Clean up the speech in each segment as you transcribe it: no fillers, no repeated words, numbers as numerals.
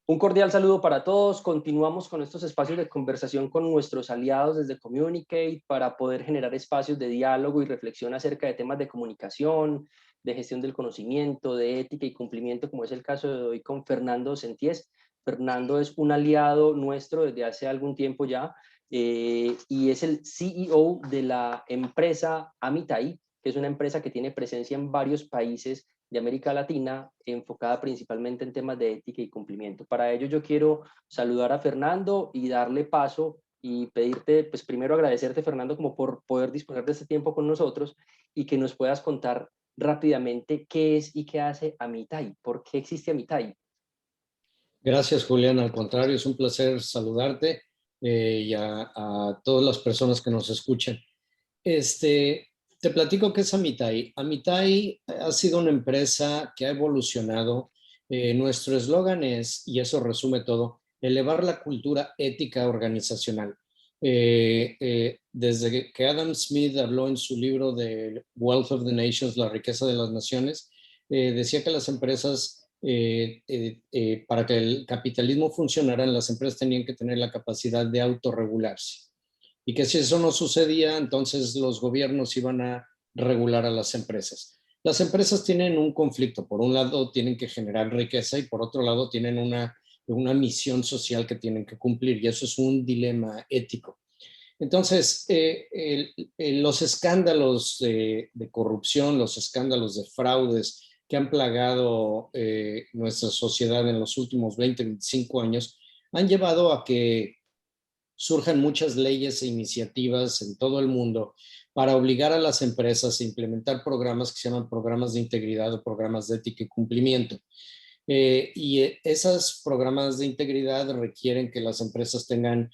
Un cordial saludo para todos. Continuamos con estos espacios de conversación con nuestros aliados desde Communicate para poder generar espacios de diálogo y reflexión acerca de temas de comunicación, de gestión del conocimiento, de ética y cumplimiento, como es el caso de hoy con Fernando Senties. Fernando es un aliado nuestro desde hace algún tiempo ya y es el CEO de la empresa Amitai, que es una empresa que tiene presencia en varios países de América Latina, enfocada principalmente en temas de ética y cumplimiento. Para ello yo quiero saludar a Fernando y darle paso y pedirte, pues primero agradecerte, Fernando, como por poder disponer de este tiempo con nosotros y que nos puedas contar rápidamente qué es y qué hace Amitai, por qué existe Amitai. Gracias, Julián. Al contrario, es un placer saludarte y a todas las personas que nos escuchan. Te platico qué es Amitai. Amitai ha sido una empresa que ha evolucionado. Nuestro eslogan es, y eso resume todo, elevar la cultura ética organizacional. Desde que Adam Smith habló en su libro de Wealth of the Nations, la riqueza de las naciones, decía que las empresas, para que el capitalismo funcionara, las empresas tenían que tener la capacidad de autorregularse y que si eso no sucedía, entonces los gobiernos iban a regular a las empresas. Las empresas tienen un conflicto. Por un lado, tienen que generar riqueza y por otro lado, tienen una misión social que tienen que cumplir y eso es un dilema ético. Entonces, los escándalos de corrupción, los escándalos de fraudes que han plagado nuestra sociedad en los últimos 20, 25 años han llevado a que surjan muchas leyes e iniciativas en todo el mundo para obligar a las empresas a implementar programas que se llaman programas de integridad o programas de ética y cumplimiento. Esos programas de integridad requieren que las empresas tengan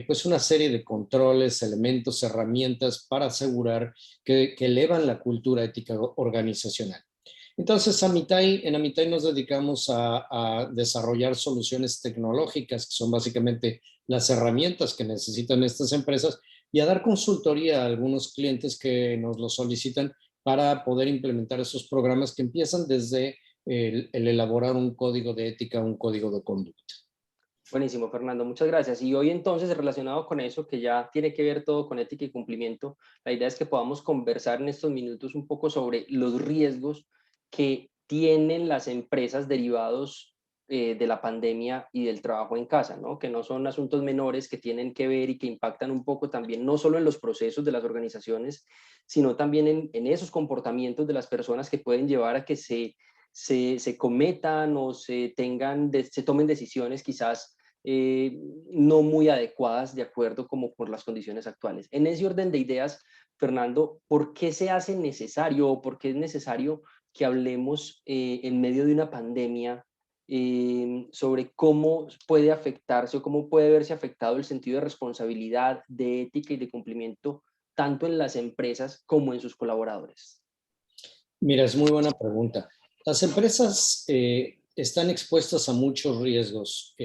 pues una serie de controles, elementos, herramientas para asegurar que elevan la cultura ética organizacional. Entonces, en Amitai nos dedicamos a desarrollar soluciones tecnológicas, que son básicamente las herramientas que necesitan estas empresas, y a dar consultoría a algunos clientes que nos lo solicitan para poder implementar esos programas que empiezan desde el elaborar un código de ética, un código de conducta. Buenísimo, Fernando, muchas gracias. Y hoy entonces, relacionado con eso, que ya tiene que ver todo con ética y cumplimiento, la idea es que podamos conversar en estos minutos un poco sobre los riesgos que tienen las empresas derivados de la pandemia y del trabajo en casa, ¿no? Que no son asuntos menores que tienen que ver y que impactan un poco también, no solo en los procesos de las organizaciones, sino también en esos comportamientos de las personas que pueden llevar a que se cometan o se tomen decisiones quizás no muy adecuadas de acuerdo como por las condiciones actuales. En ese orden de ideas, Fernando, ¿por qué se hace necesario o por qué es necesario que hablemos en medio de una pandemia sobre cómo puede afectarse o cómo puede verse afectado el sentido de responsabilidad, de ética y de cumplimiento tanto en las empresas como en sus colaboradores? Mira, es muy buena pregunta. Las empresas están expuestas a muchos riesgos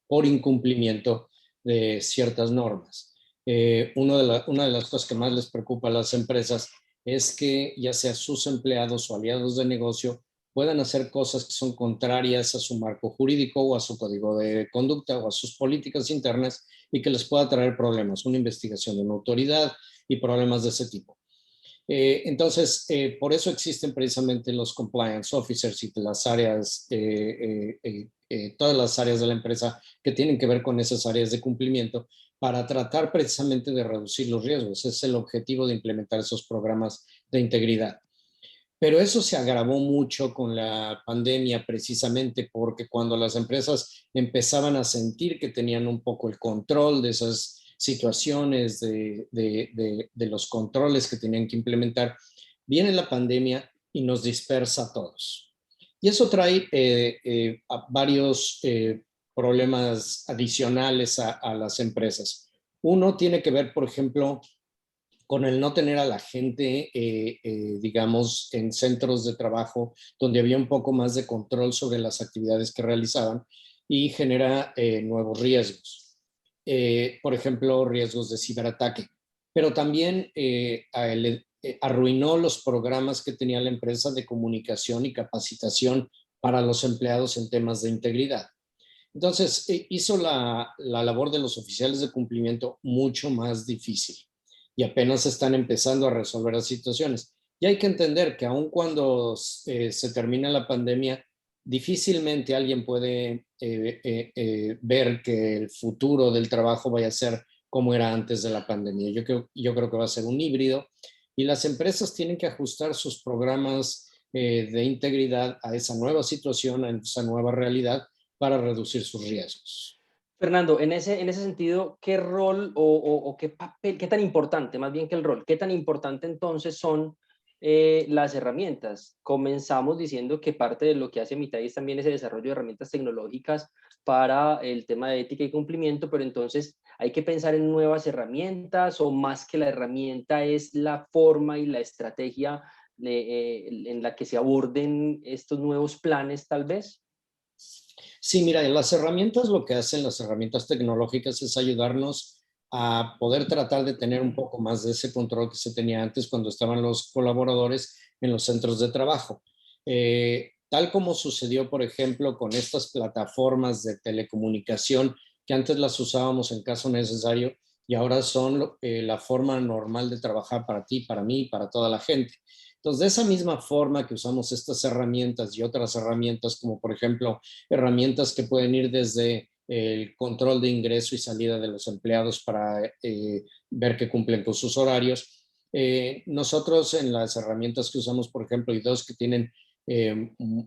por incumplimiento de ciertas normas. Una de las cosas que más les preocupa a las empresas es que ya sea sus empleados o aliados de negocio puedan hacer cosas que son contrarias a su marco jurídico o a su código de conducta o a sus políticas internas y que les pueda traer problemas, una investigación de una autoridad y problemas de ese tipo. Entonces, por eso existen precisamente los compliance officers y las áreas, todas las áreas de la empresa que tienen que ver con esas áreas de cumplimiento para tratar precisamente de reducir los riesgos. Ese es el objetivo de implementar esos programas de integridad. Pero eso se agravó mucho con la pandemia precisamente porque cuando las empresas empezaban a sentir que tenían un poco el control de esas situaciones, de los controles que tenían que implementar, viene la pandemia y nos dispersa a todos. Y eso trae varios problemas adicionales a las empresas. Uno tiene que ver, por ejemplo, con el no tener a la gente, digamos, en centros de trabajo donde había un poco más de control sobre las actividades que realizaban y genera nuevos riesgos. Por ejemplo, riesgos de ciberataque. Pero también arruinó los programas que tenía la empresa de comunicación y capacitación para los empleados en temas de integridad. Entonces, hizo la labor de los oficiales de cumplimiento mucho más difícil y apenas están empezando a resolver las situaciones. Y hay que entender que aun cuando se termina la pandemia, difícilmente alguien puede ver que el futuro del trabajo vaya a ser como era antes de la pandemia. Yo creo que va a ser un híbrido y las empresas tienen que ajustar sus programas de integridad a esa nueva situación, a esa nueva realidad para reducir sus riesgos. Fernando, en ese sentido, ¿qué rol o qué papel, qué tan importante, más bien que el rol, qué tan importante entonces son las herramientas? Comenzamos diciendo que parte de lo que hace Mitaí es también ese desarrollo de herramientas tecnológicas para el tema de ética y cumplimiento, pero entonces hay que pensar en nuevas herramientas o más que la herramienta es la forma y la estrategia en la que se aborden estos nuevos planes, tal vez. Sí, mira, las herramientas, lo que hacen las herramientas tecnológicas es ayudarnos a poder tratar de tener un poco más de ese control que se tenía antes cuando estaban los colaboradores en los centros de trabajo. Tal como sucedió, por ejemplo, con estas plataformas de telecomunicación que antes las usábamos en caso necesario y ahora son la forma normal de trabajar para ti, para mí, para toda la gente. Entonces, de esa misma forma que usamos estas herramientas y otras herramientas, como por ejemplo herramientas que pueden ir desde el control de ingreso y salida de los empleados para ver que cumplen con sus horarios. Nosotros en las herramientas que usamos, por ejemplo, y dos que tienen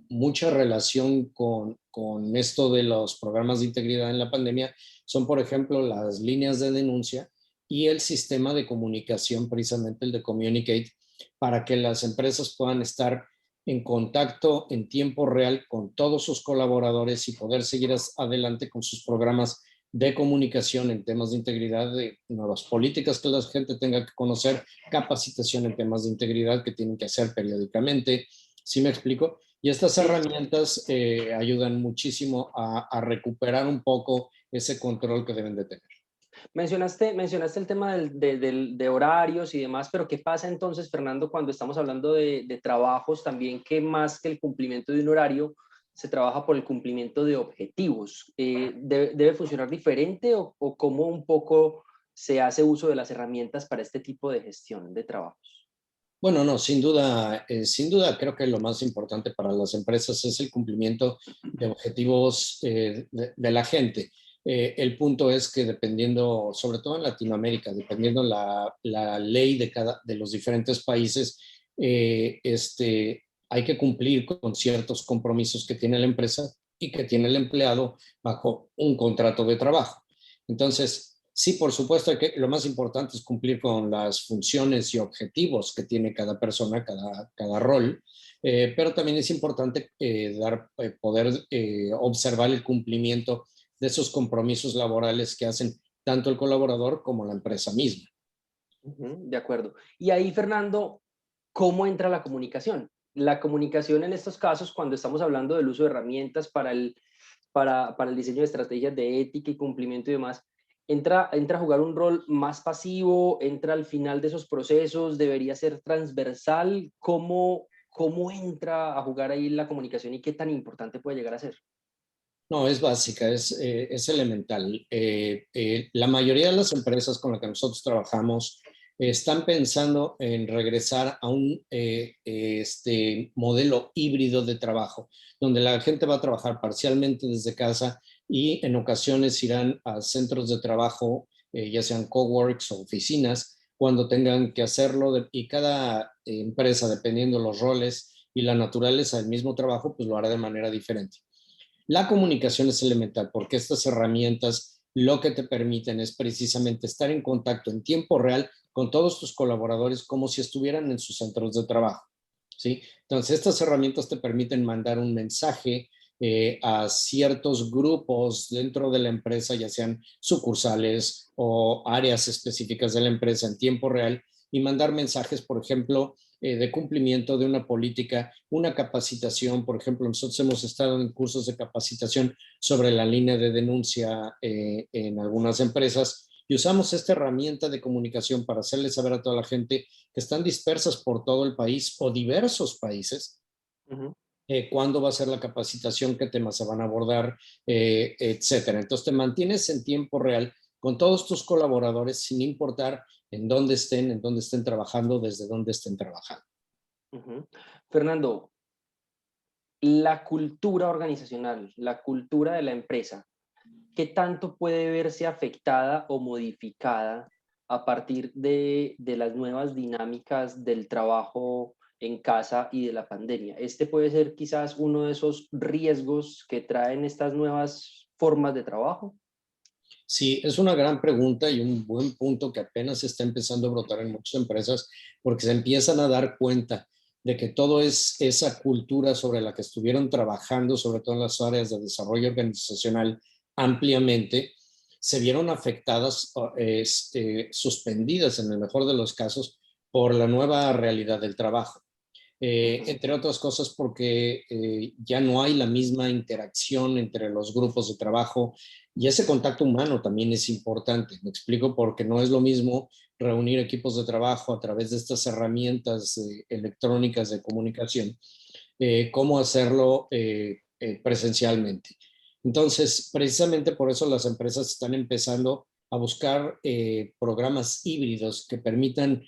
mucha relación con esto de los programas de integridad en la pandemia, son, por ejemplo, las líneas de denuncia y el sistema de comunicación, precisamente el de Communicate, para que las empresas puedan estar en contacto en tiempo real con todos sus colaboradores y poder seguir adelante con sus programas de comunicación en temas de integridad, de nuevas políticas que la gente tenga que conocer, capacitación en temas de integridad que tienen que hacer periódicamente. ¿Sí me explico? Y estas herramientas ayudan muchísimo a recuperar un poco ese control que deben de tener. Mencionaste el tema de horarios y demás, pero ¿qué pasa entonces, Fernando, cuando estamos hablando de trabajos también que más que el cumplimiento de un horario, se trabaja por el cumplimiento de objetivos? ¿Debe funcionar diferente o cómo un poco se hace uso de las herramientas para este tipo de gestión de trabajos? Bueno, no, sin duda creo que lo más importante para las empresas es el cumplimiento de objetivos de la gente. El punto es que dependiendo, sobre todo en Latinoamérica, dependiendo la ley de los diferentes países, hay que cumplir con ciertos compromisos que tiene la empresa y que tiene el empleado bajo un contrato de trabajo. Entonces, sí, por supuesto que lo más importante es cumplir con las funciones y objetivos que tiene cada persona, cada rol, pero también es importante poder observar el cumplimiento de esos compromisos laborales que hacen tanto el colaborador como la empresa misma. De acuerdo. Y ahí, Fernando, ¿cómo entra la comunicación? La comunicación en estos casos, cuando estamos hablando del uso de herramientas para el diseño de estrategias de ética y cumplimiento y demás, entra a jugar un rol más pasivo, entra al final de esos procesos, debería ser transversal. ¿Cómo entra a jugar ahí la comunicación y qué tan importante puede llegar a ser? No, es básica, es elemental. La mayoría de las empresas con las que nosotros trabajamos están pensando en regresar a un modelo híbrido de trabajo, donde la gente va a trabajar parcialmente desde casa y en ocasiones irán a centros de trabajo, ya sean coworks o oficinas, cuando tengan que hacerlo. Y cada empresa, dependiendo los roles y la naturaleza del mismo trabajo, pues lo hará de manera diferente. La comunicación es elemental porque estas herramientas lo que te permiten es precisamente estar en contacto en tiempo real con todos tus colaboradores como si estuvieran en sus centros de trabajo, ¿sí? Entonces, estas herramientas te permiten mandar un mensaje a ciertos grupos dentro de la empresa, ya sean sucursales o áreas específicas de la empresa en tiempo real y mandar mensajes, por ejemplo, de cumplimiento de una política, una capacitación. Por ejemplo, nosotros hemos estado en cursos de capacitación sobre la línea de denuncia en algunas empresas y usamos esta herramienta de comunicación para hacerle saber a toda la gente que están dispersas por todo el país o diversos países, Ujú. cuándo va a ser la capacitación, qué temas se van a abordar, etcétera. Entonces te mantienes en tiempo real con todos tus colaboradores sin importar en dónde estén trabajando, desde dónde estén trabajando. Ujú. Fernando, la cultura organizacional, la cultura de la empresa, ¿qué tanto puede verse afectada o modificada a partir de las nuevas dinámicas del trabajo en casa y de la pandemia? Este puede ser quizás uno de esos riesgos que traen estas nuevas formas de trabajo. Sí, es una gran pregunta y un buen punto que apenas se está empezando a brotar en muchas empresas porque se empiezan a dar cuenta de que todo es esa cultura sobre la que estuvieron trabajando, sobre todo en las áreas de desarrollo organizacional ampliamente, se vieron afectadas, suspendidas en el mejor de los casos por la nueva realidad del trabajo. Ujú. Entre otras cosas porque ya no hay la misma interacción entre los grupos de trabajo y ese contacto humano también es importante. Me explico porque no es lo mismo reunir equipos de trabajo a través de estas herramientas electrónicas de comunicación, cómo hacerlo presencialmente. Entonces, precisamente por eso las empresas están empezando a buscar programas híbridos que permitan,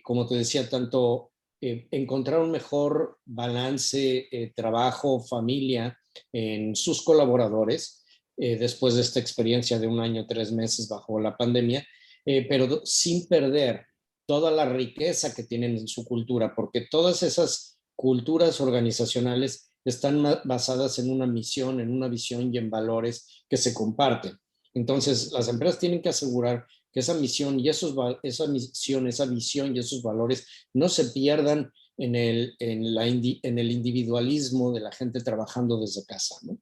como te decía, tanto encontrar un mejor balance trabajo, familia en sus colaboradores después de esta experiencia de un año, 3 meses bajo la pandemia, pero sin perder toda la riqueza que tienen en su cultura, porque todas esas culturas organizacionales están basadas en una misión, en una visión y en valores que se comparten. Entonces, las empresas tienen que asegurar que esa misión y esa misión, esa visión y esos valores no se pierdan en el individualismo de la gente trabajando desde casa, ¿no?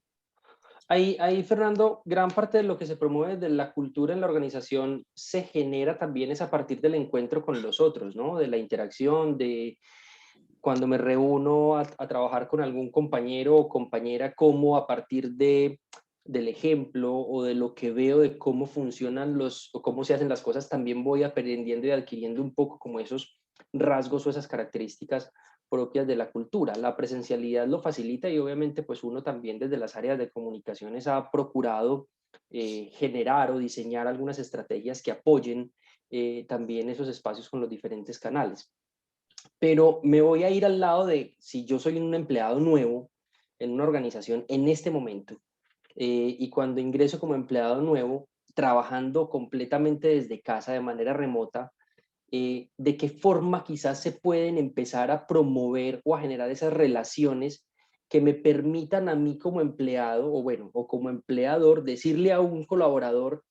Ahí, Fernando, gran parte de lo que se promueve de la cultura en la organización se genera también es a partir del encuentro con los otros, ¿no? De la interacción, de cuando me reúno a trabajar con algún compañero o compañera, cómo a partir del ejemplo o de lo que veo de cómo funcionan o cómo se hacen las cosas, también voy aprendiendo y adquiriendo un poco como esos rasgos o esas características propias de la cultura. La presencialidad lo facilita y obviamente pues uno también desde las áreas de comunicaciones ha procurado generar o diseñar algunas estrategias que apoyen también esos espacios con los diferentes canales. Pero me voy a ir al lado de si yo soy un empleado nuevo en una organización en este momento y cuando ingreso como empleado nuevo, trabajando completamente desde casa de manera remota, de qué forma quizás se pueden empezar a promover o a generar esas relaciones que me permitan a mí como empleado o bueno, o como empleador decirle a un colaborador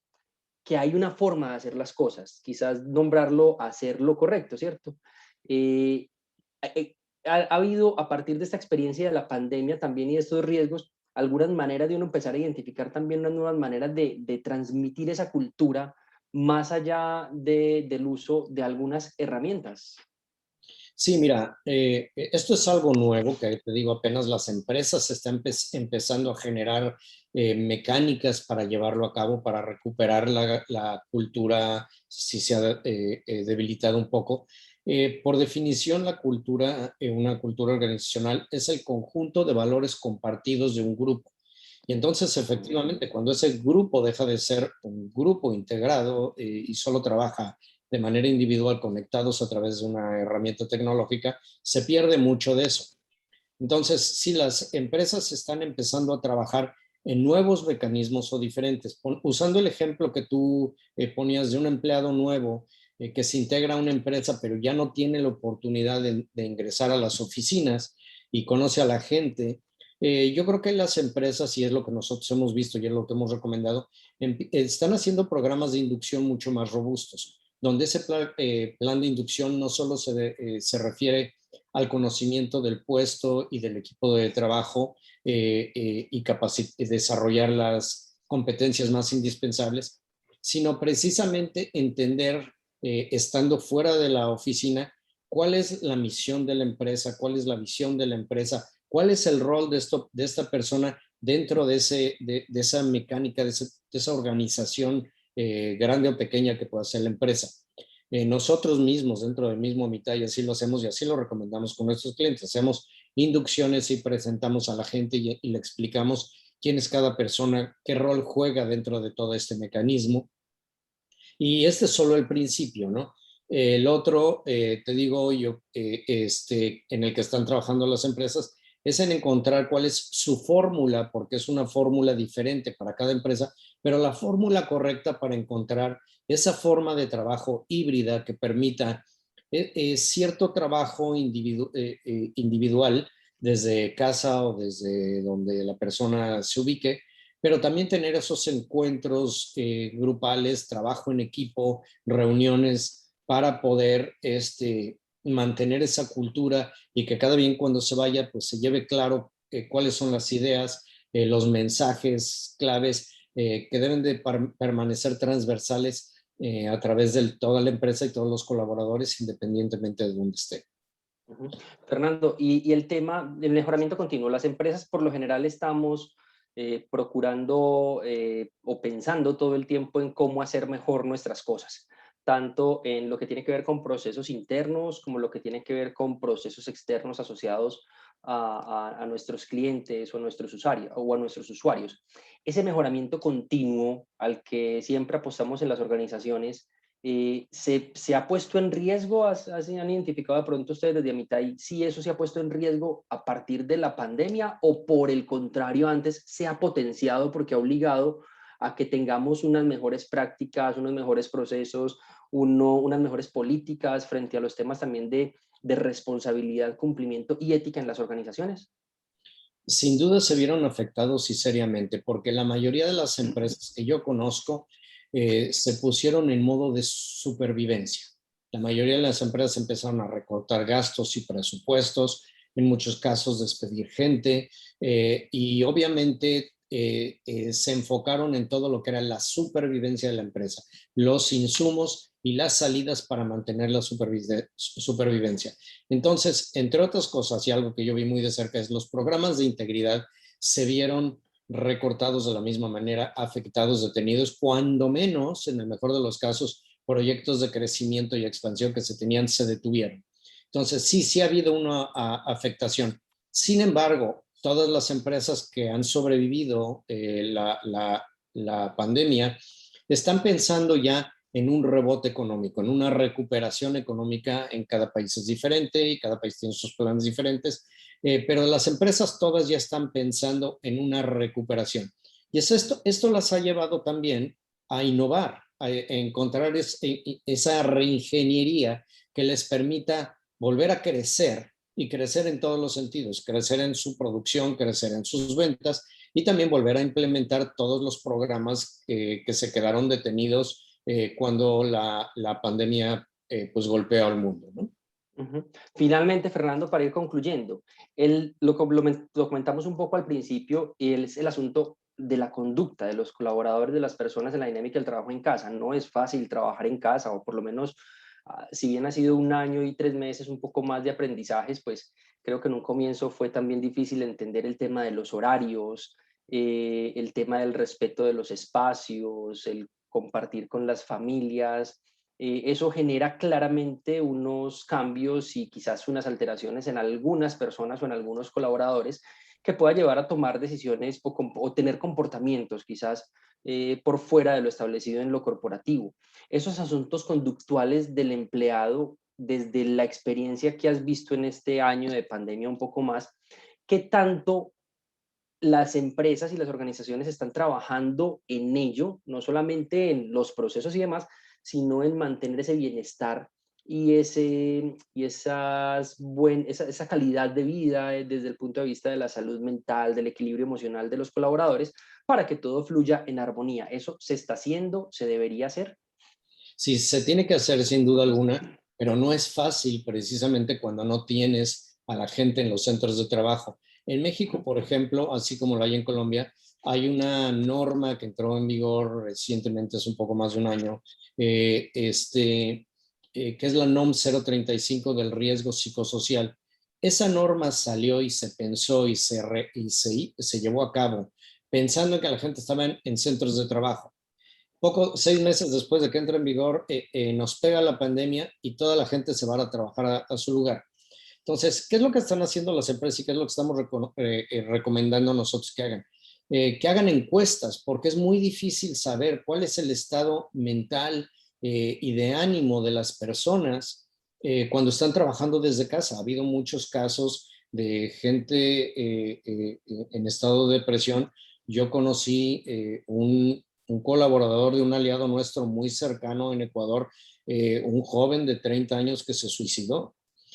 que hay una forma de hacer las cosas, quizás nombrarlo a hacer lo correcto, ¿cierto? Eh, ha habido a partir de esta experiencia de la pandemia también y de estos riesgos, algunas maneras de uno empezar a identificar también unas nuevas maneras de transmitir esa cultura más allá del uso de algunas herramientas. Sí, mira, esto es algo nuevo que te digo, apenas las empresas están empezando a generar mecánicas para llevarlo a cabo, para recuperar la cultura si se ha debilitado un poco. Por definición, la cultura, una cultura organizacional, es el conjunto de valores compartidos de un grupo. Y entonces, efectivamente, cuando ese grupo deja de ser un grupo integrado y solo trabaja de manera individual conectados a través de una herramienta tecnológica, se pierde mucho de eso. Entonces, si las empresas están empezando a trabajar en nuevos mecanismos o diferentes, usando el ejemplo que tú ponías de un empleado nuevo que se integra a una empresa, pero ya no tiene la oportunidad de ingresar a las oficinas y conoce a la gente. Yo creo que las empresas, y es lo que nosotros hemos visto y es lo que hemos recomendado, están haciendo programas de inducción mucho más robustos, donde ese plan de inducción no solo se refiere al conocimiento del puesto y del equipo de trabajo y desarrollar las competencias más indispensables, sino precisamente entender, estando fuera de la oficina, cuál es la misión de la empresa, cuál es la visión de la empresa, cuál es el rol de esta persona dentro de esa mecánica, de esa organización grande o pequeña que pueda ser la empresa. Nosotros mismos, dentro del mismo mitad, y así lo hacemos y así lo recomendamos con nuestros clientes. Hacemos inducciones y presentamos a la gente y le explicamos quién es cada persona, qué rol juega dentro de todo este mecanismo. Y este es solo el principio, ¿no? El otro, te digo yo, en el que están trabajando las empresas, es en encontrar cuál es su fórmula, porque es una fórmula diferente para cada empresa, pero la fórmula correcta para encontrar esa forma de trabajo híbrida que permita cierto trabajo individual desde casa o desde donde la persona se ubique, pero también tener esos encuentros grupales, trabajo en equipo, reuniones para poder mantener esa cultura y que cada bien cuando se vaya, pues se lleve claro cuáles son las ideas, los mensajes claves que deben de permanecer transversales a través de toda la empresa y todos los colaboradores, independientemente de dónde esté. Fernando, y el tema del mejoramiento continuo, las empresas por lo general estamos procurando o pensando todo el tiempo en cómo hacer mejor nuestras cosas, tanto en lo que tiene que ver con procesos internos como lo que tiene que ver con procesos externos asociados a nuestros clientes o a nuestros usuarios. Ese mejoramiento continuo al que siempre apostamos en las organizaciones, se ha puesto en riesgo, han identificado de pronto ustedes desde Amitay si eso se ha puesto en riesgo a partir de la pandemia o por el contrario antes se ha potenciado porque ha obligado a que tengamos unas mejores prácticas, unos mejores procesos, unas mejores políticas frente a los temas también de responsabilidad, cumplimiento y ética en las organizaciones? Sin duda se vieron afectados y seriamente, porque la mayoría de las empresas que yo conozco se pusieron en modo de supervivencia. La mayoría de las empresas empezaron a recortar gastos y presupuestos, en muchos casos despedir gente y obviamente se enfocaron en todo lo que era la supervivencia de la empresa, los insumos y las salidas para mantener la supervivencia. Entonces, entre otras cosas, y algo que yo vi muy de cerca, es los programas de integridad se vieron recortados de la misma manera, afectados, detenidos, cuando menos, en el mejor de los casos, proyectos de crecimiento y expansión que se tenían se detuvieron. Entonces, sí ha habido una afectación. Sin embargo, todas las empresas que han sobrevivido la pandemia están pensando ya en un rebote económico, en una recuperación económica. En cada país es diferente y cada país tiene sus planes diferentes, pero las empresas todas ya están pensando en una recuperación. Y esto las ha llevado también a innovar, a encontrar esa reingeniería que les permita volver a crecer y crecer en todos los sentidos, crecer en su producción, crecer en sus ventas y también volver a implementar todos los programas que se quedaron detenidos cuando la pandemia pues golpeó al mundo, ¿no? Finalmente, Fernando, para ir concluyendo, lo comentamos un poco al principio, es el asunto de la conducta de los colaboradores, de las personas en la dinámica del trabajo en casa. No es fácil trabajar en casa, o por lo menos, si bien ha sido 1 año y 3 meses, un poco más de aprendizajes, pues creo que en un comienzo fue también difícil entender el tema de los horarios, el tema del respeto de los espacios, el compartir con las familias. Eso genera claramente unos cambios y quizás unas alteraciones en algunas personas o en algunos colaboradores que pueda llevar a tomar decisiones o tener comportamientos quizás por fuera de lo establecido en lo corporativo. Esos asuntos conductuales del empleado, desde la experiencia que has visto en este año de pandemia un poco más, ¿qué tanto las empresas y las organizaciones están trabajando en ello, no solamente en los procesos y demás, sino en mantener ese bienestar y, esa calidad de vida desde el punto de vista de la salud mental, del equilibrio emocional de los colaboradores, para que todo fluya en armonía? ¿Eso se está haciendo? ¿Se debería hacer? Sí, se tiene que hacer sin duda alguna, pero no es fácil precisamente cuando no tienes a la gente en los centros de trabajo. En México, por ejemplo, así como lo hay en Colombia, hay una norma que entró en vigor recientemente, es un poco más de 1 año, que es la NOM 035 del riesgo psicosocial. Esa norma salió y se pensó y se llevó a cabo pensando en que la gente estaba en centros de trabajo. 6 meses después de que entra en vigor, nos pega la pandemia y toda la gente se va a trabajar a su lugar. Entonces, ¿qué es lo que están haciendo las empresas y qué es lo que estamos recomendando nosotros que hagan? Que hagan encuestas, porque es muy difícil saber cuál es el estado mental y de ánimo de las personas cuando están trabajando desde casa. Ha habido muchos casos de gente en estado de depresión. Yo conocí un colaborador de un aliado nuestro muy cercano en Ecuador, un joven de 30 años que se suicidó.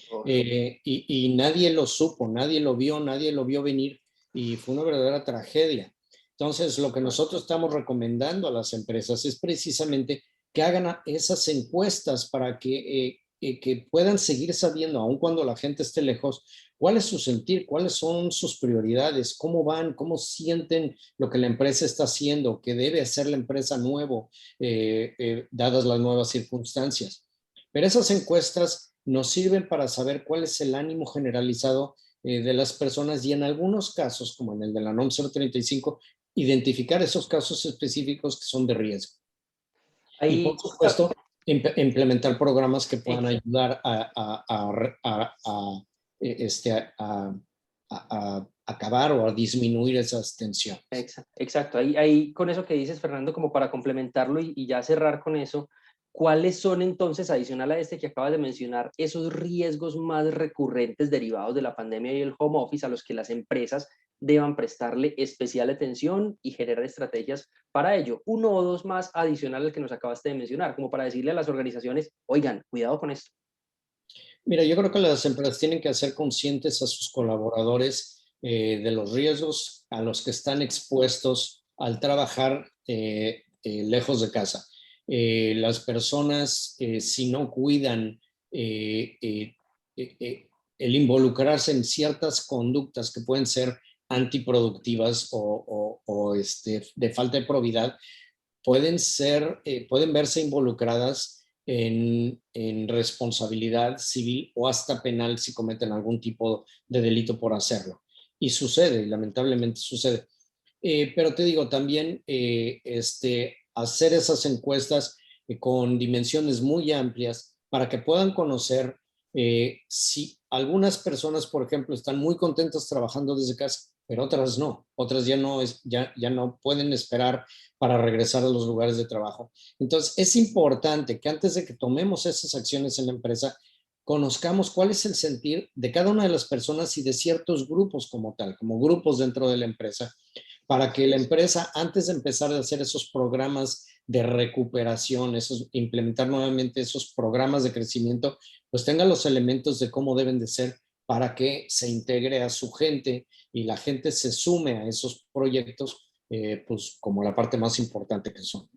Oh, Y nadie lo supo, nadie lo vio venir y fue una verdadera tragedia. Entonces, lo que nosotros estamos recomendando a las empresas es precisamente que hagan esas encuestas para que puedan seguir sabiendo, aun cuando la gente esté lejos, cuál es su sentir, cuáles son sus prioridades, cómo van, cómo sienten lo que la empresa está haciendo, qué debe hacer la empresa nuevo, dadas las nuevas circunstancias. Pero esas encuestas nos sirven para saber cuál es el ánimo generalizado de las personas y en algunos casos, como en el de la NOM 035, identificar esos casos específicos que son de riesgo. Y por ahí, supuesto, implementar programas que puedan exacto. ayudar este, a acabar o a disminuir esas tensiones. Exacto, ahí con eso que dices, Fernando, como para complementarlo y ya cerrar con eso, ¿cuáles son entonces, adicional a este que acabas de mencionar, esos riesgos más recurrentes derivados de la pandemia y el home office a los que las empresas deban prestarle especial atención y generar estrategias para ello? Uno o dos más adicional al que nos acabaste de mencionar, como para decirle a las organizaciones, oigan, cuidado con esto. Mira, yo creo que las empresas tienen que hacer conscientes a sus colaboradores de los riesgos a los que están expuestos al trabajar lejos de casa. Las personas, si no cuidan el involucrarse en ciertas conductas que pueden ser antiproductivas de falta de probidad, pueden verse involucradas en responsabilidad civil o hasta penal si cometen algún tipo de delito por hacerlo. Y sucede, lamentablemente sucede. Pero te digo, también hacer esas encuestas con dimensiones muy amplias para que puedan conocer si algunas personas, por ejemplo, están muy contentas trabajando desde casa, pero otras no. Otras ya no pueden esperar para regresar a los lugares de trabajo. Entonces, es importante que antes de que tomemos esas acciones en la empresa, conozcamos cuál es el sentir de cada una de las personas y de ciertos grupos como tal, como grupos dentro de la empresa, para que Así la es. empresa, antes de empezar a hacer esos programas de recuperación, implementar nuevamente esos programas de crecimiento, pues tenga los elementos de cómo deben de ser para que se integre a su gente y la gente se sume a esos proyectos, pues como la parte más importante que son.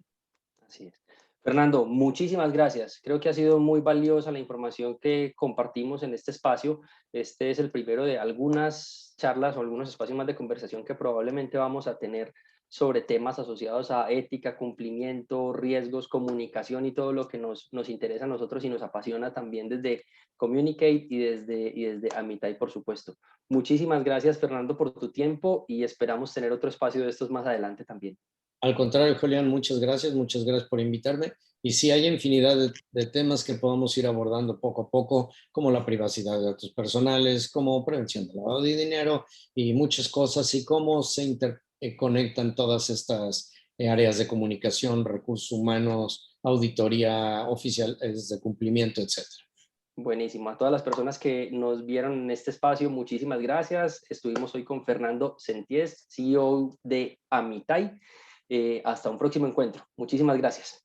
Así es. Fernando, muchísimas gracias. Creo que ha sido muy valiosa la información que compartimos en este espacio. Este es el primero de algunas charlas o algunos espacios más de conversación que probablemente vamos a tener sobre temas asociados a ética, cumplimiento, riesgos, comunicación y todo lo que nos interesa a nosotros y nos apasiona también desde Communicate y desde Amitai, por supuesto. Muchísimas gracias, Fernando, por tu tiempo y esperamos tener otro espacio de estos más adelante también. Al contrario, Julián, muchas gracias por invitarme. Y sí, hay infinidad de temas que podamos ir abordando poco a poco, como la privacidad de datos personales, como prevención del lavado de dinero y muchas cosas, y cómo se interconectan todas estas áreas de comunicación, recursos humanos, auditoría oficial, de cumplimiento, etcétera. Buenísimo. A todas las personas que nos vieron en este espacio, muchísimas gracias. Estuvimos hoy con Fernando Senties, CEO de Amitai. Hasta un próximo encuentro. Muchísimas gracias.